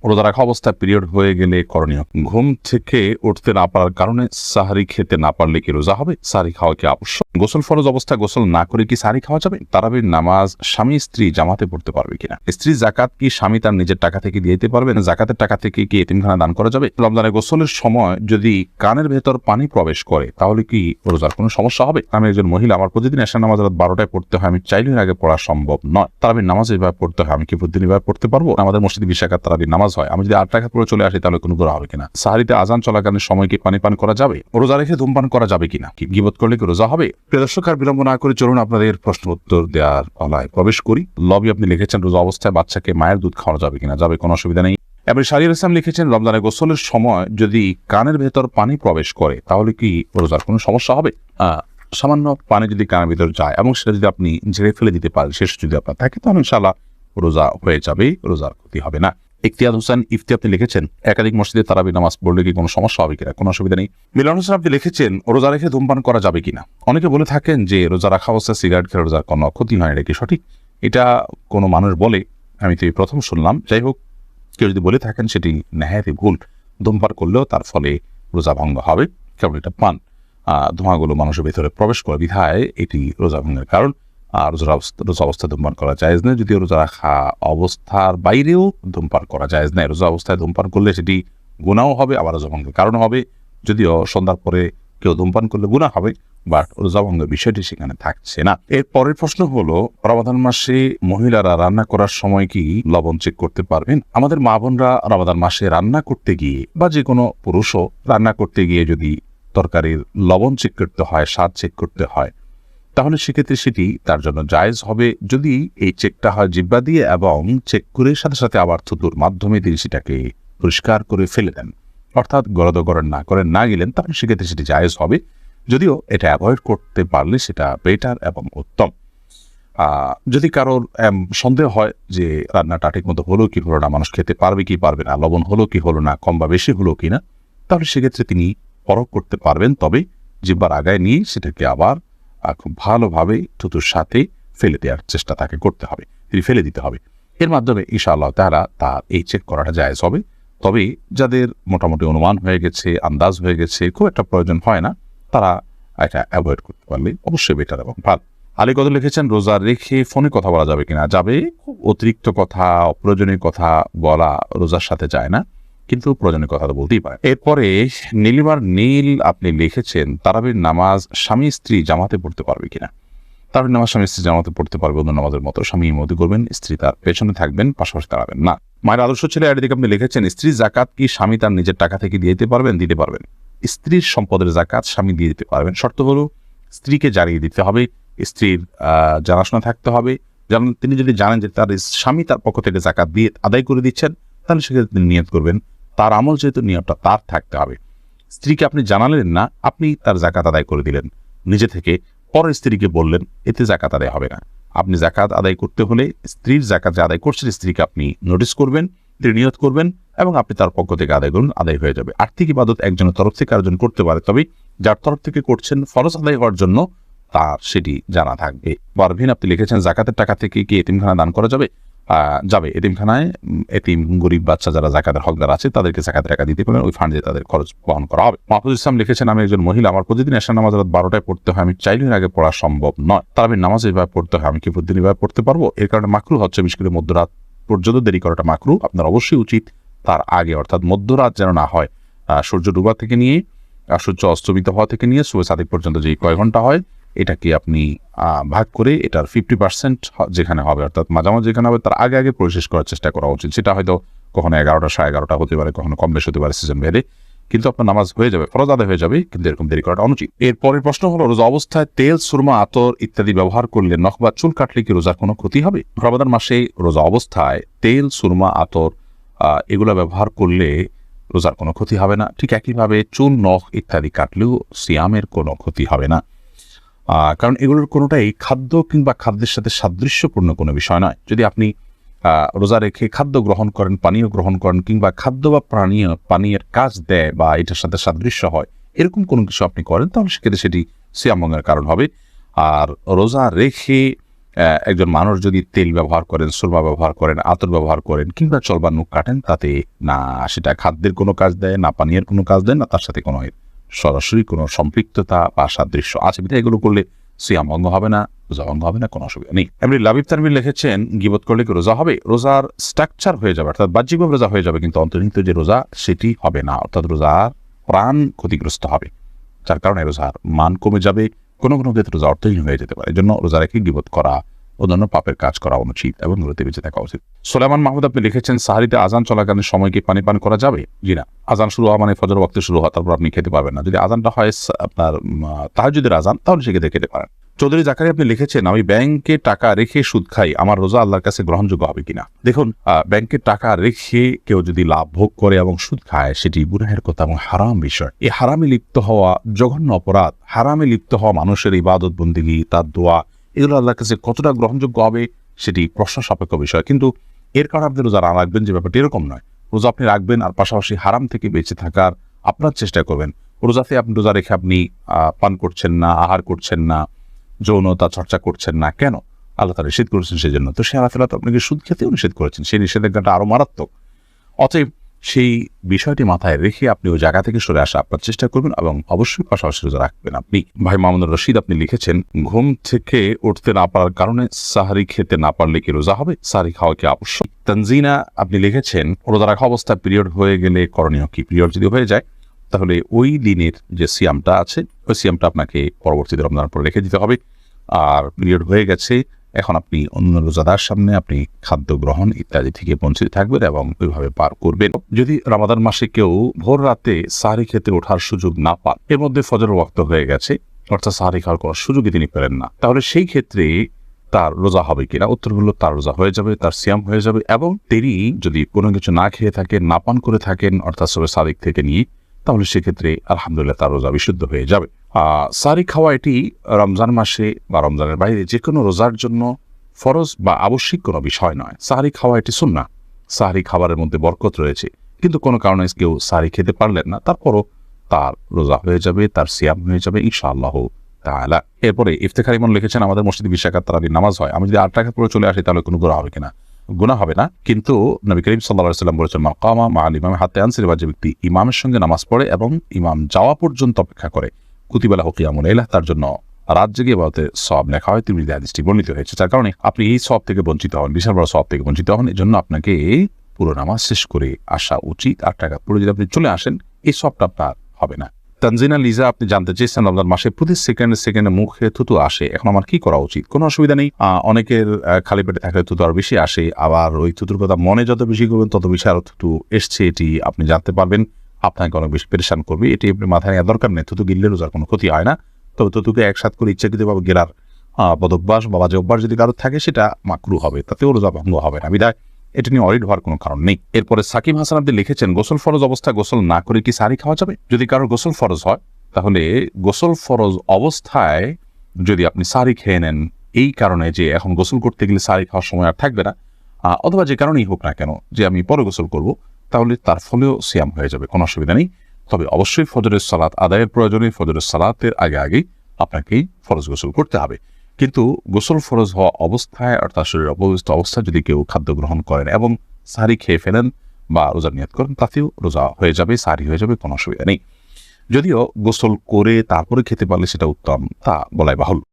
রোজা রাখা অবস্থায় পিরিয়ড হয়ে গেলে করণীয়। ঘুম থেকে উঠতে না পারার কারণে সাহারি খেতে না পারলে কি রোজা হবে? সাহারি খাওয়া কি আবশ্যক? গোসল ফরজ অবস্থায় গোসল না করে কি সাহারি খাওয়া যাবে? তারাবির নামাজ স্বামী স্ত্রী জামাতে পড়তে পারবে কিনা? স্ত্রীর জাকাত কি স্বামী তার নিজের টাকা থেকে দিয়ে দিতে পারবেন? জাকাতের টাকা থেকে কি এতিমখানা দান করা যাবে? রমজানে গোসলের সময় যদি কানের ভেতর পানি প্রবেশ করে তাহলে কি রোজার কোনো সমস্যা হবে? আমি একজন মহিলা, আমার প্রতিদিন এশার নামাজ রাত 12টায় পড়তে হয়, আমি চাইলেও আগে পড়া সম্ভব নয়। তারাবির নামাজ এভাবে পড়তে হয়, আমি কি প্রতিদিন এভাবে পড়তে পারবো? আমাদের মসজিদে 20 রাকাত তারাবির নামাজ হয়, আমি যদি 8 রাকাত পড়ে চলে আসি তাহলে কোনো গুনাহ হবে কিনা? সাহারিতে আজান চলাকালীন সময় কি পানি পান করা যাবে? রোজা রেখে ধূমপান করা যাবে কিনা? গীবত করলে কি রোজা হবে? প্রিয় দর্শক, আর বিলম্ব না করে চলুন আপনাদের প্রশ্ন উত্তর দেওয়ার পালায় প্রবেশ করি। লবি আপনি লিখেছেন রোজা অবস্থায় বাচ্চাকে মায়ের দুধ খাওয়ানো যাবে কিনা? যাবে, কোনো অসুবিধা নেই। এবার শাহরিয়ার ইসলাম লিখেছেন রমজানে গোসলের সময় যদি কানের ভেতর পানি প্রবেশ করে তাহলে কি রোজার কোনো সমস্যা হবে? সামান্য পানি যদি কানের ভিতর যায় এবং সেটা যদি আপনি ঝেড়ে ফেলে দিতে পারেন, শেষ যদি আপনার থাকে, তাহলে ইনশাআল্লাহ রোজা হয়ে যাবে, রোজার ক্ষতি হবে না। ইখতিয়ার হোসেন ইফতি আপনি লিখেছেন একাধিক মসজিদে তারাবি নামাজ পড়লে কি কোনো সমস্যা হবে কিনা? কোনো অসুবিধা নেই। মিলন হোসেন আপনি লিখেছেন রোজা রেখে ধূমপান করা যাবে কিনা? অনেকে বলে থাকেন যে রোজা রাখা অবস্থায় সিগারেট খেলে রোজার কোনো ক্ষতি হয়, এটা কি সঠিক? এটা কোনো মানুষ বলে, আমি তো এই প্রথম শুনলাম। যাই হোক, কেউ যদি বলে থাকেন সেটি নেহায়াতি ভুল। ধূমপান করলেও তার ফলে রোজা ভঙ্গ হবে, কারণ এটা পান ধোঁয়াগুলো মানুষের ভেতরে প্রবেশ করে বিধায় এটি রোজা ভঙ্গের কারণ। আর রোজা অবস্থায় ধূমপান করা জায়েজ নয়, যদিও রোজা রাখা অবস্থার বাইরেও ধূমপান করা জায়েজ নয়। রোজা অবস্থায় ধূমপান করলে সেটি গুনাহও হবে, আবার রোজা ভঙ্গের কারণ হবে। যদিও সন্ধ্যার পরে কেউ ধূমপান করলে গুনাহ হবে, বাট রোজা ভঙ্গের বিষয়টি সেখানে থাকছে না। এর পরের প্রশ্ন হলো, রমাদান মাসে মহিলারা রান্না করার সময় কি লবণ চেক করতে পারবেন? আমাদের মা বোনরা রমাদান মাসে রান্না করতে গিয়ে বা যে কোনো পুরুষও রান্না করতে গিয়ে যদি তরকারির লবণ চেক করতে হয়, স্বাদ চেক করতে হয়, তাহলে সেক্ষেত্রে সেটি তার জন্য জায়েজ হবে যদি এই চেকটা হয় জিহ্বা দিয়ে এবং চেক করে সাথে সাথে আবার থুতুর মাধ্যমে তিনি সেটাকে পরিষ্কার করে ফেলে দেন, অর্থাৎ গরদগরণ না গেলেন, তাহলে সেক্ষেত্রে সেটি জায়েজ হবে। যদিও এটা অ্যাভয়েড করতে পারলে সেটা বেটার এবং উত্তম। যদি কারোর সন্দেহ হয় যে রান্নাটা ঠিক মতো হলো কি হলো না, মানুষ খেতে পারবে কি পারবে না, লবণ হলো কি হলো না, কম বা বেশি হলো কিনা, তাহলে সেক্ষেত্রে তিনি পরখ করতে পারবেন। তবে জিহ্বার আগায় নিয়ে সেটাকে আবার খুব ভালোভাবে থুতুর সাথে ফেলে দেওয়ার চেষ্টা তাকে করতে হবে, তিনি ফেলে দিতে হবে। এর মাধ্যমে ইনশাআল্লাহ তাআলা তার এই চেক করাটা জায়েজ হবে। তবে যাদের মোটামুটি অনুমান হয়ে গেছে, আন্দাজ হয়ে গেছে, খুব একটা প্রয়োজন হয় না, তারা এটা অ্যাভয়েড করতে পারলে অবশ্যই বেটার এবং ভালো। আলী কত লিখেছেন রোজা রেখে ফোনে কথা বলা যাবে কিনা? যাবে। খুব অতিরিক্ত কথা, অপ্রয়োজনীয় কথা বলা রোজার সাথে যায় না, কিন্তু প্রয়োজনীয় কথা তো বলতেই পারে। এরপরে নীলিমার নীল আপনি লিখেছেন তারাবির নামাজ স্বামী স্ত্রী জামাতে পড়তে পারবে কিনা? তারাবির নামাজ স্বামী স্ত্রী জামাতে পড়তে পারবে, অন্য নামাজের মতো স্বামী ইমামতি করবেন, স্ত্রী তার পেছনে থাকবেন, পাশাপাশি দাঁড়াবেন না। মায়ের আদর্শ ছেলে এদিকে আপনি লিখেছেন স্ত্রীর জাকাত কি স্বামী তার নিজের টাকা থেকে দিয়ে দিতে পারবেন? দিতে পারবেন। স্ত্রীর সম্পদের জাকাত স্বামী দিয়ে দিতে পারবেন, শর্ত হলো স্ত্রীকে জানিয়ে দিতে হবে, স্ত্রীর জানাশোনা থাকতে হবে। যেমন তিনি যদি জানেন যে তার স্বামী তার পক্ষ থেকে জাকাত দিয়ে আদায় করে দিচ্ছেন, তাহলে সেক্ষেত্রে তিনি নিয়ত করবেন, তার আমল যেহেতু নিয়তটা তার থাকতে হবে। স্ত্রীকে আপনি জানালেন না, আপনি তার জাকাত আদায় করে দিলেন নিজে থেকে, পরের স্ত্রীকে বললেন, এতে জাকাত আদায় হবে না। আপনি জাকাত আদায় করতে হলে স্ত্রীর জাকাত যে আদায় করছেন স্ত্রীকে আপনি নোটিস করবেন, তিনি নিয়ত করবেন এবং আপনি তার পক্ষ থেকে আদায় করুন, আদায় হয়ে যাবে। আর্থিক ইবাদত একজনের তরফ থেকে আরেকজন করতে পারে, তবে যার তরফ থেকে করছেন ফরজ আদায় হওয়ার জন্য তার সেটি জানা থাকবে। পারভিন আপনি লিখেছেন জাকাতের টাকা থেকে কি এতিমখানা দান করা যাবে? যাবে। এতিমখানায় এতিম গরিব বাচ্চা যারা জাকাতের হকদার আছে তাদেরকে জাকাতের টাকা দিতে পারেন, ওই ফান্ডে তাদের খরচ বহন করা হবে। মাহফুজ ইসলাম লিখেছেন আমি একজন মহিলা, আমার প্রতিদিন এশার নামাজ রাত 12টায় পড়তে হয়, আমি চাইলেও আগে পড়া সম্ভব নয়। তারাবির নামাজ এভাবে পড়তে হয়, আমি কি প্রতিদিন এভাবে পড়তে পারবো? এর কারণে মাকরু হচ্ছে, বিশেষ করে মধ্যরাত পর্যন্ত দেরি করাটা মাকরু। আপনার অবশ্যই উচিত তার আগে, অর্থাৎ মধ্যরাত যেন না হয়, সূর্য ডুবা থেকে নিয়ে সূর্য অস্তমিত হওয়া থেকে নিয়ে সুবহ সাদিক পর্যন্ত যে কয় ঘন্টা হয়, এটাকে আপনি ভাগ করে এটার 50% যেখানে হবে, অর্থাৎ মাঝামাঝি যেখানে হবে, তার আগে পরিশেষ করার চেষ্টা করা উচিত। সেটা হয়তো কখনো 11টা 11:30 হতে পারে, কখনো কম বেশি হতে পারে সিজন ভেদে, কিন্তু আপনার নামাজ হয়ে যাবে, ফরজ আদায় হয়ে যাবে, কিন্তু এরকম দেরি করাটা অনুচিত। এর পরের প্রশ্ন হলো রোজা অবস্থায় তেল, সুরমা, আতর ইত্যাদি ব্যবহার করলে নখ বা চুল কাটলে কি রোজার কোনো ক্ষতি হবে? রমাদান মাসে রোজা অবস্থায় তেল, সুরমা, আতর এগুলো ব্যবহার করলে রোজার কোনো ক্ষতি হবে না। ঠিক একইভাবে চুল, নখ ইত্যাদি কাটলেও সিয়ামের কোনো ক্ষতি হবে না, কারণ এগুলোর কোনোটাই খাদ্য কিংবা খাদ্যের সাথে সাদৃশ্যপূর্ণ কোনো বিষয় নয়। যদি আপনি রোজা রেখে খাদ্য গ্রহণ করেন, পানীয় গ্রহণ করেন, কিংবা খাদ্য বা পানীয়ের কাজ দেয় বা এটার সাথে সাদৃশ্য হয়, এরকম কোনো কিছু আপনি করেন, তাহলে সেক্ষেত্রে সেটি সিয়াম ভঙ্গের কারণ হবে। আর রোজা রেখে একজন মানুষ যদি তেল ব্যবহার করেন, সুরমা ব্যবহার করেন, আতর ব্যবহার করেন কিংবা চলবা নখ কাটেন, তাতে না সেটা খাদ্যের কোনো কাজ দেয়, না পানীয়ের কোনো কাজ দেয়, না তার সাথে কোনো সরাসরি কোনো সম্পৃক্ততা বা সাদৃশ্য আছে। এগুলো করলে সিয়াম ভঙ্গ হবে না, রোজা ভঙ্গ হবে না, কোনো অসুবিধা নেই। এমনি লাবিব তানভীর লিখেছেন, গীবত করলে কি রোজা হবে? রোজার স্ট্রাকচার হয়ে যাবে, অর্থাৎ বাহ্যিকভাবে রোজা হয়ে যাবে, কিন্তু অন্তর্নিহিত যে রোজা সেটি হবে না, অর্থাৎ রোজার প্রাণ ক্ষতিগ্রস্ত হবে, যার কারণে রোজার মান কমে যাবে, কোনো কোনো ক্ষেত্রে রোজা অর্থহীন হয়ে যেতে পারে। এজন্য রোজা রেখে গীবত করা, অন্যান্য পাপের কাজ করা অনুচিত এবং দূরতে বেঁচে থাকা উচিত। সোলাইমান মাহমুদ আপনি লিখেছেন, সাহারিতে আজান চলাকালীন সময় কি পানি পান করা যাবে? জি না, আজান শুরু হওয়া মানে ফজর ওয়াক্তে শুরু হওয়া, তারপর আপনি খেতে পারবেন না। যদি আজানটা হয় আপনার তাহাজ্জুদের আজান, তাহলে সেক্ষেত্রে খেতে পারেন। চৌধুরী জাকারি আপনি লিখেছেন, আমি ব্যাংকে টাকা রেখে সুদ খাই, আমার রোজা আল্লাহর কাছে গ্রহণযোগ্য হবে কিনা? দেখুন, ব্যাংকে টাকা রেখে কেউ যদি লাভ ভোগ করে এবং সুদ খায়, সেটি গুনাহের কথা এবং হারাম বিষয়। এই হারামে লিপ্ত হওয়া জঘন্য অপরাধ। হারামে লিপ্ত হওয়া মানুষের ইবাদত বন্দেগী, তার দোয়া, এগুলো আল্লাহর কাছে কতটা গ্রহণযোগ্য হবে সেটি প্রশ্ন সাপেক্ষ বিষয়। কিন্তু এর কারণে আপনি রোজা রাখবেন যে ব্যাপারটি এরকম নয়। রোজা আপনি রাখবেন আর পাশাপাশি হারাম থেকে বেঁচে থাকার আপনার চেষ্টা করবেন। রোজাতে আপনি রোজা রেখে আপনি পান করছেন না, আহার করছেন না, যৌনতা চর্চা করছেন না, কেন? আল্লাহ তাআলা নিষেধ করেছেন সেই জন্য। তো সে আল্লাহ তাআলা তো আপনাকে সুদ খেতেও নিষেধ করেছেন, সেই নিষেধাজ্ঞাটা আরো মারাত্মক। অতএব সেই বিষয়টি মাথায় রেখে আপনি ওই জায়গা থেকে সরে আসা আপনার চেষ্টা করবেন এবং অবশ্যই পাশাপাশি রোজা রাখবেন। আপনি ভাই মামুনুর রশিদ আপনি লিখেছেন, ঘুম থেকে উঠতে না পারার কারণে সাহারি খেতে না পারলে কি রোজা হবে? সাহারি খাওয়া কি আবশ্যক? তানজিনা আপনি লিখেছেন, রোজা রাখা অবস্থায় পিরিয়ড হয়ে গেলে করণীয় কি? পিরিয়ড যদি হয়ে যায় তাহলে ওই দিনের যে সিয়ামটা আছে, ওই সিয়ামটা আপনাকে পরবর্তীতে রমজানের পরে রেখে দিতে হবে। আর পিরিয়ড হয়ে গেছে, এখন আপনি অন্য রোজাদার সামনে আপনি খাদ্য গ্রহণ ইত্যাদি থেকে বঞ্চিত থাকবেন এবং ওইভাবে পার করবেন। যদি রমাদান মাসে কেউ ভোর রাতে সাহারি খেতে ওঠার সুযোগ না পান, এর মধ্যে ফজর ওয়াক্ত হয়ে গেছে, অর্থাৎ সাহারি খাওয়ার কোনো সুযোগই তিনি পেলেন না, তাহলে সেই ক্ষেত্রে তার রোজা হবে কিনা? উত্তর হলো তার রোজা হয়ে যাবে, তার সিয়াম হয়ে যাবে। এবং তিনি যদি কোনো কিছু না খেয়ে থাকেন, না পান করে থাকেন, অর্থাৎ সবে সাদিক থেকে নিয়ে, তাহলে সেক্ষেত্রে আলহামদুলিল্লাহ তার রোজা বিশুদ্ধ হয়ে যাবে। সাহারি খাওয়া এটি রমজান মাসে বা রমজানের বাইরে যে কোনো রোজার জন্য ফরজ বা আবশ্যিক কোনো বিষয় নয়। সাহারি খাওয়া এটি সুন্নাহ। সাহারি খাবারের মধ্যে বরকত রয়েছে, কিন্তু কোনো কারণে কেউ সাহারি খেতে পারলেন না, তারপরও তার রোজা হয়ে যাবে, তার সিয়াম হয়ে যাবে ইনশাআল্লাহ তাআলা। এরপরে ইফতেখার ইমন লিখেছেন, আমাদের মসজিদে 20 রাকাত তারাবির নামাজ হয়, আমি যদি 8 রাকাত পড়ে চলে আসি তাহলে কোনো গুনাহ হবে কিনা? গুনাহ হবে না, কিন্তু নবী করিম সাল্লাল্লাহু আলাইহি ওয়াসাল্লাম বলেছেন, মাকামা মাআল ইমাম হাত্তা ইয়ানসিরিফা, যে ব্যক্তি ইমামের সঙ্গে নামাজ পড়ে এবং ইমাম যাওয়া পর্যন্ত অপেক্ষা করে, কুতিবা লাহু কিয়ামুল লাইল, তার জন্য রাত জেগে ইবাদতের সওয়াব লেখা হয়। তিরমিজি হাদিসটি বর্ণিত হয়েছে, যার কারণে আপনি এই সওয়াব থেকে বঞ্চিত হন, বিশাল বড় সওয়াব থেকে বঞ্চিত হন। এজন্য আপনাকে পুরো নামাজ শেষ করে আসা উচিত। 8 রাকাত পড়ে যদি আপনি চলে আসেন, এই সওয়াবটা আপনার হবে না। তানজিনা লিজা আপনি জানতে চেয়েছেন, রমজান মাসে প্রতি সেকেন্ডে মুখে থুতু আসে, এখন আমার কি করা উচিত? কোনো অসুবিধা নেই। অনেকের খালি পেটে থাকলে থুতু আরো বেশি আসে, আবার ওই থুতুর কথা মনে যত বেশি করবেন তত বেশি আরো থুতু এসছে এটি আপনি জানতে পারবেন, আপনাকে অনেক বেশি পেরেশান করবে। এটি আপনি মাথায় নেওয়ার দরকার নেই। থুতু গিললে রোজার কোনো ক্ষতি হয় না, তবে থুতুকে একসাথে করে ইচ্ছাকৃতভাবে গেলার বদভ্যাস বা বাজে অভ্যাস যদি কারোর থাকে, সেটা মাকরু হবে, তাতেও রোজা ভঙ্গ হবে না। বিদায় এটা নিয়ে অরিড হওয়ার কোনো কারণ নেই। এরপরে সাকিব হাসান আপনি লিখেছেন, গোসল ফরজ অবস্থায় গোসল না করে কি সাহারি খাওয়া যাবে? যদি কারোর গোসল ফরজ হয়, তাহলে গোসল ফরজ অবস্থায় যদি আপনি সাহারি খেয়ে নেন, এই কারণে যে এখন গোসল করতে গেলে সাহারি খাওয়ার সময় আর থাকবে না, অথবা যে কারণেই হোক না কেন যে আমি পরে গোসল করব, তাহলে তার ফলেও সিয়াম হয়ে যাবে, কোনো অসুবিধা নেই। তবে অবশ্যই ফজরের সালাত আদায়ের প্রয়োজনে ফজরের সালাতের আগেই আপনাকেই ফরজ গোসল করতে হবে। কিন্তু গোসল ফরজ হওয়া অবস্থায়, অর্থাৎ শরীর অপবিত্র অবস্থায় যদি কেউ খাদ্য গ্রহণ করেন এবং সাহারি খেয়ে ফেলেন বা রোজার নিয়ত করেন, তাতেও রোজা হয়ে যাবে, সাহারি হয়ে যাবে, কোনো অসুবিধা নেই। যদিও গোসল করে তারপরে খেতে পারলে সেটা উত্তম, তা বলাই বাহুল্য।